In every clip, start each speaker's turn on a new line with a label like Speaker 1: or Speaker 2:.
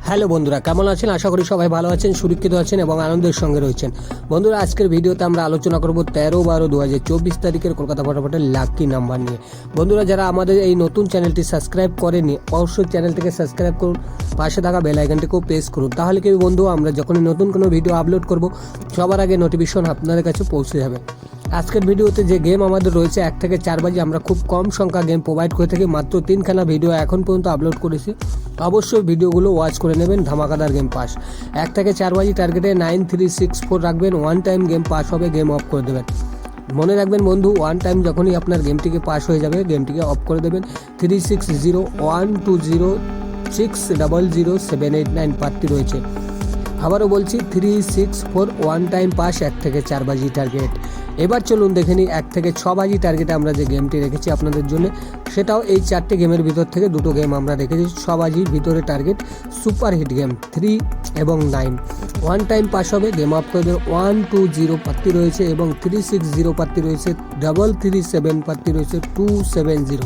Speaker 1: Hello বন্ধুরা, কেমন আছেন? আশা করি সবাই ভালো আছেন, সুরক্ষিত আছেন এবং আনন্দের সঙ্গে রয়েছেন। বন্ধুরা, আজকের ভিডিওতে আমরা আলোচনা করব 13/12/2024 তারিখের কলকাতা ফটাফটের লাকি নাম্বার নিয়ে। বন্ধুরা, যারা আমাদের এই নতুন চ্যানেলটি সাবস্ক্রাইব করেনি, অবশ্যই চ্যানেলটিকে সাবস্ক্রাইব করুন, পাশে থাকা বেল আইকনটিকেও প্রেস করুন। তাহলে কি বন্ধু, আমরা যখনই নতুন কোনো ভিডিও আপলোড করব সবার আগে নোটিফিকেশন আপনাদের কাছে পৌঁছে যাবে। আজকের ভিডিওতে যে গেম আমাদের রয়েছে 1 থেকে 4 বাজে, আমরা খুব কম সংখ্যা গেম প্রোভাইড করে থাকি। মাত্র 3খানা ভিডিও এখন পর্যন্ত আপলোড করেছি। অবশ্যই ভিডিওগুলো ওয়াচ করে নেবেন। ধামাকাদার গেম পাস 1 থেকে 4 বাজি টার্গেটে 9364 রাখবেন। ওয়ান টাইম গেম পাস হবে, গেম অফ করে দেবেন। মনে রাখবেন বন্ধু, ওয়ান টাইম যখনই আপনার গেমটিকে পাস হয়ে যাবে, গেমটিকে অফ করে দেবেন। 360120600789 প্রার্থী রয়েছে। আবারও বলছি, 364 ওয়ান টাইম পাস 1 থেকে 4 বাজি টার্গেট। এবার চলুন দেখে নিই 1 থেকে 6 বাজি টার্গেটে আমরা যে গেমটি রেখেছি আপনাদের জন্য, সেটাও এই 4টে গেমের ভিতর থেকে দুটো গেম আমরা রেখেছি 6 বাজির ভিতরে টার্গেট। সুপার হিট গেম 3 এবং 9 ওয়ান টাইম পাস হবে, গেম অফ করে দেবে। 120 প্রার্থী রয়েছে এবং 360 প্রার্থী রয়েছে, 337 প্রার্থী রয়েছে, 270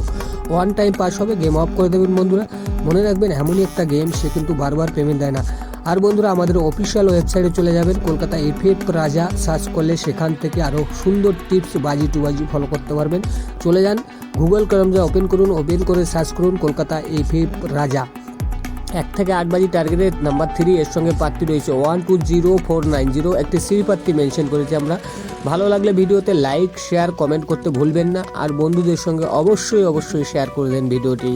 Speaker 1: ওয়ান টাইম পাস হবে, গেম অফ করে দেবেন। বন্ধুরা মনে রাখবেন, এমনই একটা গেম, সে কিন্তু বারবার পেমেন্ট দেয় না। আর বন্ধুরা, আমাদের অফিসিয়াল ওয়েবসাইটে চলে যাবেন, কলকাতা FF রাজা সার্চ করলে সেখান থেকে আরও সুন্দর টিপস বাজি টু বাজি ফলো করতে পারবেন। চলে যান, গুগল ক্রোম যা ওপেন করুন, ওপেন করে সার্চ করুন কলকাতা FF রাজা। 1 থেকে 8 বাজি টার্গেটের নাম্বার 3, এর সঙ্গে প্রার্থী রয়েছে 120490। একটি সি প্রার্থী মেনশন করেছি আমরা। ভালো লাগলে ভিডিওতে লাইক, শেয়ার, কমেন্ট করতে ভুলবেন না। আর বন্ধুদের সঙ্গে অবশ্যই শেয়ার করে দেন ভিডিওটি।